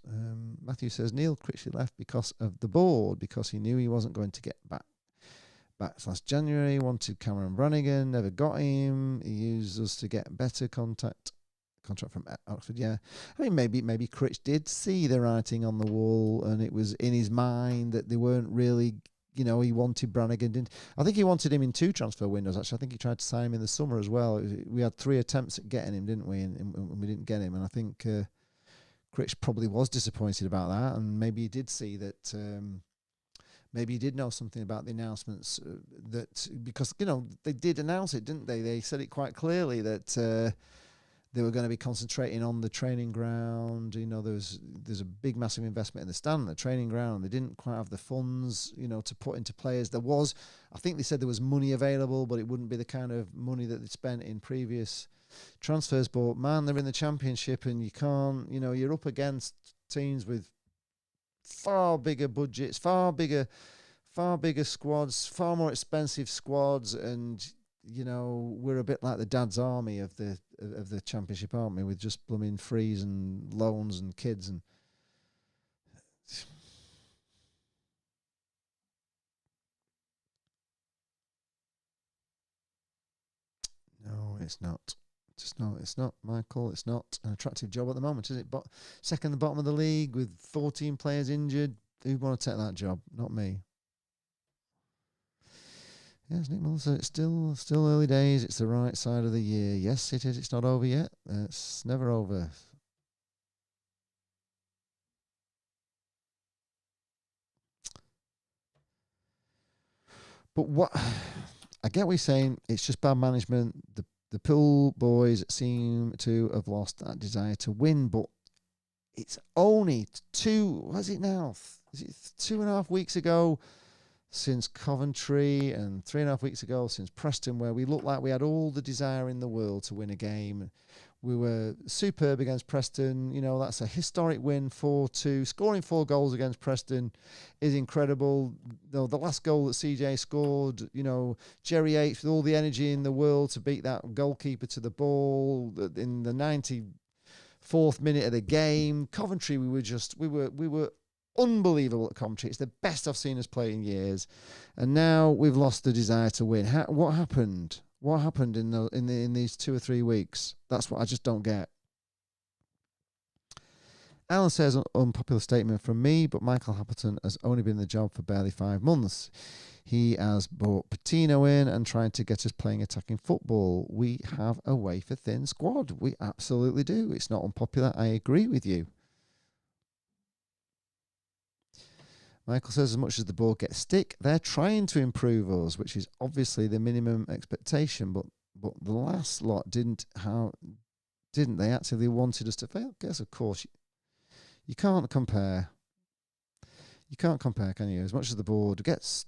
Matthew says Neil Critchley left because of the board, because he knew he wasn't going to get back last January. Wanted Cameron Brannigan, never got him. He used us to get better contract from Oxford. Yeah, I mean, maybe Critch did see the writing on the wall, and it was in his mind that they weren't really, he wanted Brannigan. I think he wanted him in 2 transfer windows. Actually, I think he tried to sign him in the summer as well. We had 3 attempts at getting him, didn't we? And we didn't get him. And I think Critch probably was disappointed about that, and maybe he did see that. Maybe he did know something about the announcements because they did announce it, didn't they? They said it quite clearly that. They were going to be concentrating on the training ground. There's a big, massive investment in the stand, the training ground. They didn't quite have the funds, to put into players. I think they said there was money available, but it wouldn't be the kind of money that they spent in previous transfers. But man, they're in the Championship, and you can't, you're up against teams with far bigger budgets, far bigger squads, far more expensive squads, and we're a bit like the dad's army of the Championship, aren't we? With just blooming frees and loans and kids, and No, it's not. It's not, Michael. It's not an attractive job at the moment, is it? But second, the bottom of the league with 14 players injured. Who'd want to take that job? Not me. Yes, Nick Muller said it's still early days. It's the right side of the year. Yes, it is. It's not over yet. It's never over. But what I get, what you're saying. It's just bad management. The Pool boys seem to have lost that desire to win. But it's only what is it now? Is it 2.5 weeks ago since Coventry, and 3.5 weeks ago since Preston, where we looked like we had all the desire in the world to win a game. We were superb against Preston. You know, that's a historic win, 4-2. Scoring 4 goals against Preston is incredible. The last goal that CJ scored, you know, Jerry Yates with all the energy in the world to beat that goalkeeper to the ball in the 94th minute of the game. Coventry, we were unbelievable at Coventry. It's the best I've seen us play in years, and now we've lost the desire to win. What happened? What happened in these 2 or 3 weeks? That's what I just don't get. Alan says, unpopular statement from me, but Michael Appleton has only been in the job for barely 5 months. He has brought Patino in and trying to get us playing attacking football. We have a wafer-thin squad. We absolutely do. It's not unpopular. I agree with you. Michael says, as much as the board gets stick, they're trying to improve us, which is obviously the minimum expectation. But the last lot didn't they? Actively wanted us to fail? Yes, of course. You can't compare. You can't compare, can you? As much as the board gets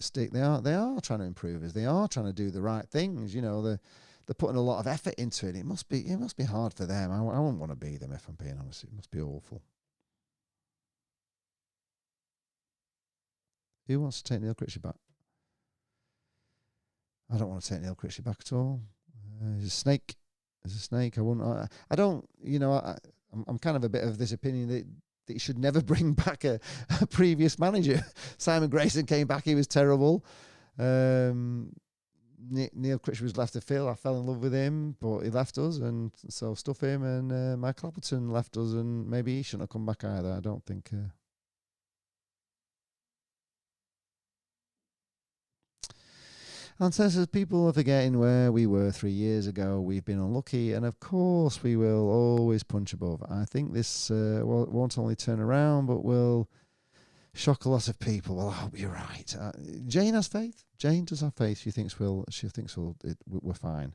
stick, they are trying to improve us. They are trying to do the right things. You know, they're putting a lot of effort into it. It must be hard for them. I wouldn't want to be them, if I'm being honest. It must be awful. Who wants to take Neil Critchley back? I don't want to take Neil Critchley back at all. He's a snake. He's a snake. I wouldn't. I don't. You know. I'm kind of a bit of this opinion that you should never bring back a previous manager. Simon Grayson came back. He was terrible. Neil Critchley was left to Phil. I fell in love with him, but he left us, and so stuff him. And Michael Appleton left us, and maybe he shouldn't have come back either. I don't think. And says people are forgetting where we were 3 years ago. We've been unlucky, and of course we will always punch above. I think this won't only turn around, but will shock a lot of people. Well, I hope you're right. Jane has faith. Jane does have faith. She thinks we're fine.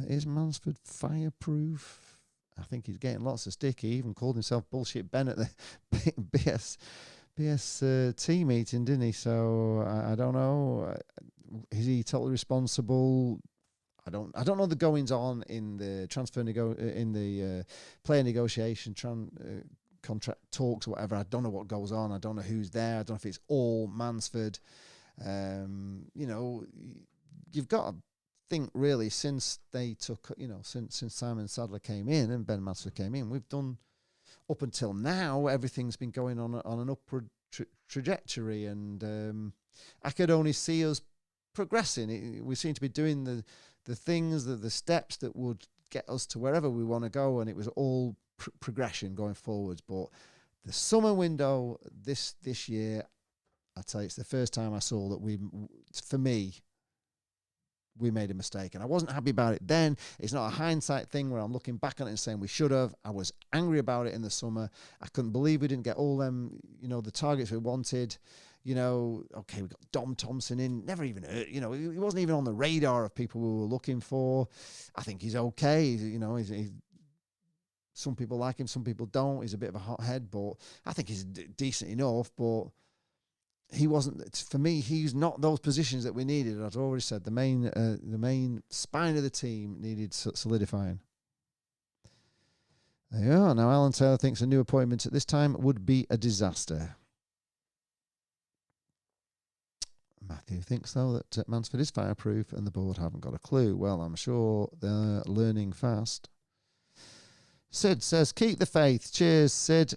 Is Mansford fireproof? I think he's getting lots of stick. He even called himself Bullshit Ben at the BST meeting, didn't he? So I don't know. Is he totally responsible? I don't know the goings on in the player negotiation, contract talks, or whatever. I don't know what goes on. I don't know who's there. I don't know if it's all Mansford. You know, you've got to think really since they took, since Simon Sadler came in and Ben Mansford came in, we've done. Up until now, everything's been going on an upward trajectory, and I could only see us progressing. We seem to be doing the things, the steps that would get us to wherever we want to go, and it was all progression going forwards. But the summer window this year, I tell you, it's the first time I saw that we made a mistake, and I wasn't happy about it then. It's not a hindsight thing where I'm looking back on it and saying we should have. I was angry about it in the summer. I couldn't believe we didn't get all them, the targets we wanted. Okay, we got Dom Thompson in, never even heard, he wasn't even on the radar of people we were looking for. I think he's okay. He's some people like him, some people don't. He's a bit of a hothead, but I think he's decent enough. But he wasn't, for me, he's not those positions that we needed. I've already said the main spine of the team needed solidifying. There you are. Now, Alan Taylor thinks a new appointment at this time would be a disaster. Matthew thinks, though, that Mansford is fireproof and the board haven't got a clue. Well, I'm sure they're learning fast. Sid says, keep the faith. Cheers, Sid.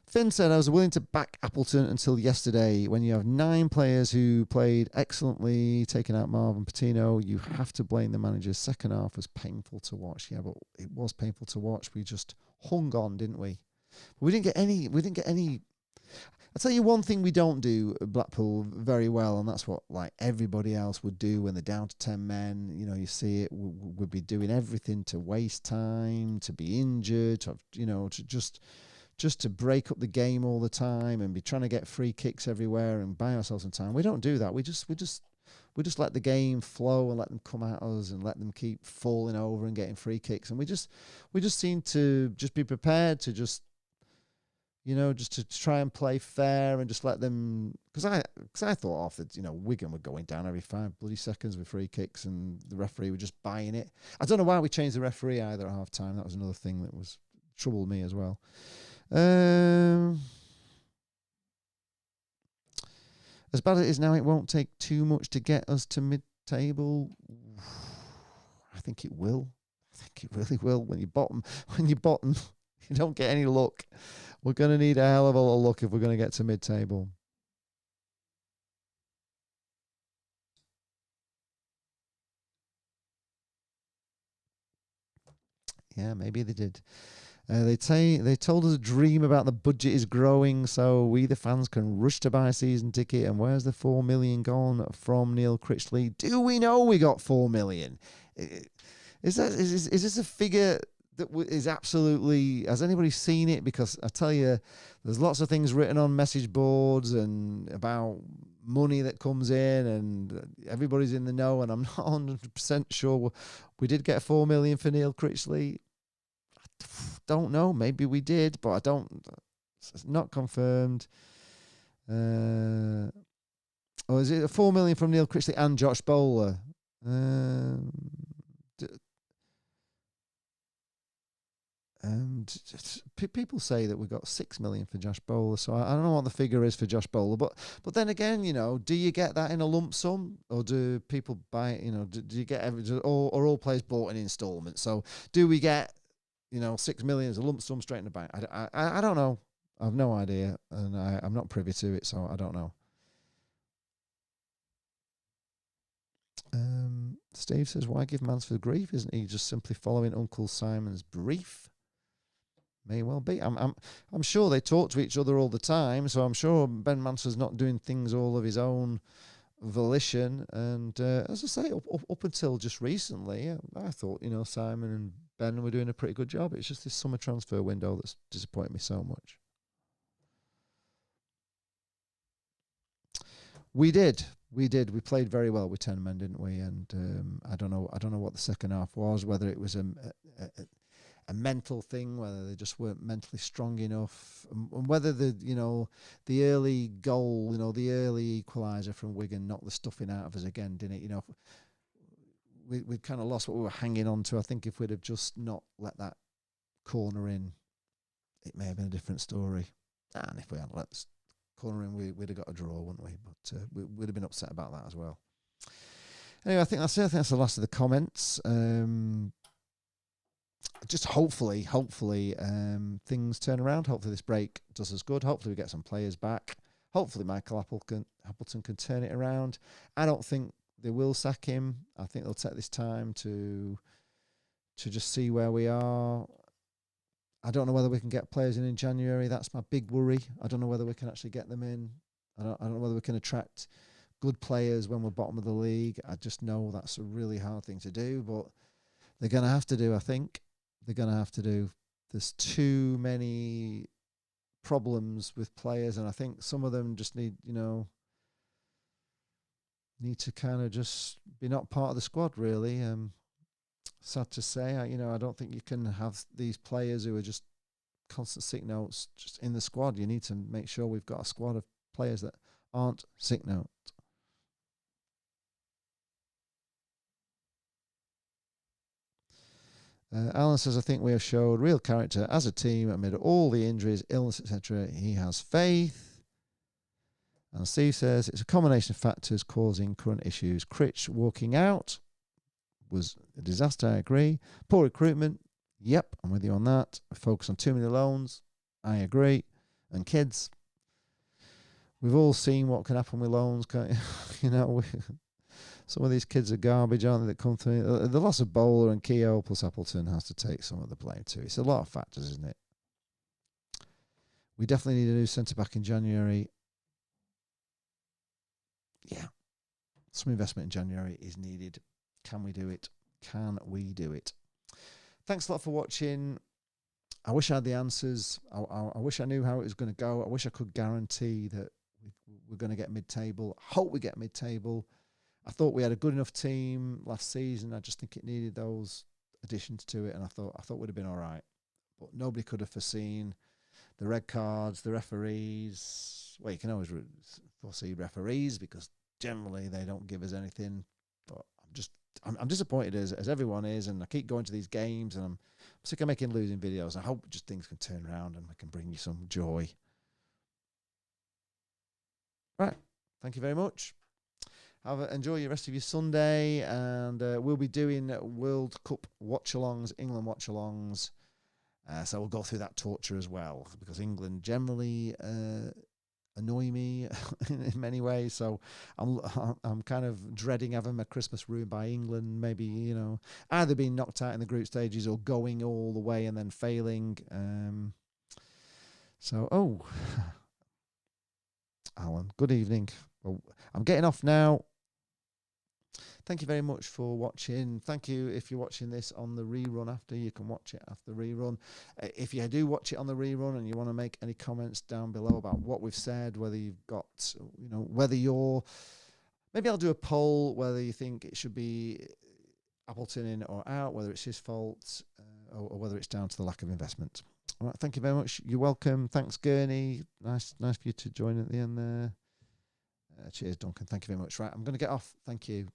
Finn said, I was willing to back Appleton until yesterday. When you have 9 players who played excellently, taking out Marvin Patino, you have to blame the manager. Second half was painful to watch. Yeah, but it was painful to watch. We just hung on, didn't we? We didn't get any. I'll tell you one thing we don't do at Blackpool very well, and that's what like everybody else would do when they're down to 10 men. You know, you see it. We'd be doing everything to waste time, to be injured, to just to break up the game all the time and be trying to get free kicks everywhere and buy ourselves some time. We don't do that. We just let the game flow and let them come at us and let them keep falling over and getting free kicks. And we just seem to just be prepared to just to try and play fair and just let them. Because I thought off that Wigan were going down every 5 bloody seconds with free kicks and the referee were just buying it. I don't know why we changed the referee either at half time. That was another thing that was troubled me as well. As bad as it is now, it won't take too much to get us to mid-table. I think it will. I think it really will. When you bottom, you don't get any luck. We're going to need a hell of a lot of luck if we're going to get to mid-table. Yeah, maybe they did. They told us a dream about the budget is growing, so we the fans can rush to buy a season ticket. And where's the 4 million gone from Neil Critchley? Do we know we got 4 million? Is this a figure that is absolutely? Has anybody seen it? Because I tell you, there's lots of things written on message boards and about money that comes in, and everybody's in the know. And I'm not 100% sure we did get 4 million for Neil Critchley. Don't know. Maybe we did, but I don't. It's not confirmed. Or is it 4 million from Neil Critchley and Josh Bowler? And people say that we got 6 million for Josh Bowler, so I don't know what the figure is for Josh Bowler. But then again, do you get that in a lump sum, or do people buy it? Do you get or all players bought in installments? So do we get 6 million as a lump sum straight in the bank? I don't know. I have no idea, and I'm not privy to it, so I don't know. Steve says, why give Mansfield grief? Isn't he just simply following Uncle Simon's brief? May well be. I'm sure they talk to each other all the time, so I'm sure Ben Mansfield's not doing things all of his own volition. And as I say, up until just recently, I thought Simon and Ben were doing a pretty good job. It's just this summer transfer window that's disappointed me so much. We did. We played very well with 10 men, didn't we? And I don't know what the second half was, whether it was a mental thing, whether they just weren't mentally strong enough, and whether the early goal, the early equaliser from Wigan knocked the stuffing out of us again, didn't it? We kind of lost what we were hanging on to. I think if we'd have just not let that corner in, it may have been a different story. And if we hadn't let the corner in, we'd have got a draw, wouldn't we? But we'd have been upset about that as well. Anyway, I think that's it. I think that's the last of the comments. Just hopefully things turn around. Hopefully this break does us good. Hopefully we get some players back. Hopefully Michael Appleton can turn it around. I don't think they will sack him. I think they'll take this time to just see where we are. I don't know whether we can get players in January. That's my big worry. I don't know whether we can actually get them in. I don't know whether we can attract good players when we're bottom of the league. I just know that's a really hard thing to do, but they're going to have to do, I think. They're going to have to do. There's too many problems with players, and I think some of them just need to kind of just be not part of the squad, really. Sad to say, I don't think you can have these players who are just constant sick notes just in the squad. You need to make sure we've got a squad of players that aren't sick note. Alan says, I think we have showed real character as a team amid all the injuries, illness, etc. He has faith. And Steve says, it's a combination of factors causing current issues. Critch walking out. was a disaster, I agree. Poor recruitment, yep, I'm with you on that. Focus on too many loans, I agree. And kids, we've all seen what can happen with loans, can't you? You know, some of these kids are garbage, aren't they, that come through. The loss of Bowler and Keogh plus Appleton has to take some of the blame too. It's a lot of factors, isn't it? We definitely need a new centre-back in January. Yeah. Some investment in January is needed. Can we do it? Can we do it? Thanks a lot for watching. I wish I had the answers. I wish I knew how it was going to go. I wish I could guarantee that we're going to get mid-table. I hope we get mid-table. I thought we had a good enough team last season. I just think it needed those additions to it, and I thought we'd have been all right. But nobody could have foreseen the red cards, the referees. Well, you can always foresee referees because generally they don't give us anything. But I'm disappointed as everyone is, and I keep going to these games, and I'm sick of making losing videos. I hope just things can turn around and we can bring you some joy. Right, thank you very much. Enjoy your rest of your Sunday, and we'll be doing World Cup watch-alongs, England watch-alongs. So we'll go through that torture as well, because England generally annoy me in many ways. So I'm kind of dreading having my Christmas ruined by England. Maybe, you know, either being knocked out in the group stages or going all the way and then failing. Alan, good evening. Well, I'm getting off now. Thank you very much for watching. Thank you if you're watching this on the rerun after. You can watch it after the rerun. If you do watch it on the rerun and you want to make any comments down below about what we've said, whether you've got, you know, whether you're, maybe I'll do a poll whether you think it should be Appleton in or out, whether it's his fault or whether it's down to the lack of investment. All right, thank you very much. You're welcome. Thanks, Gurney. Nice for you to join at the end there. Cheers, Duncan. Thank you very much. Right, I'm going to get off. Thank you.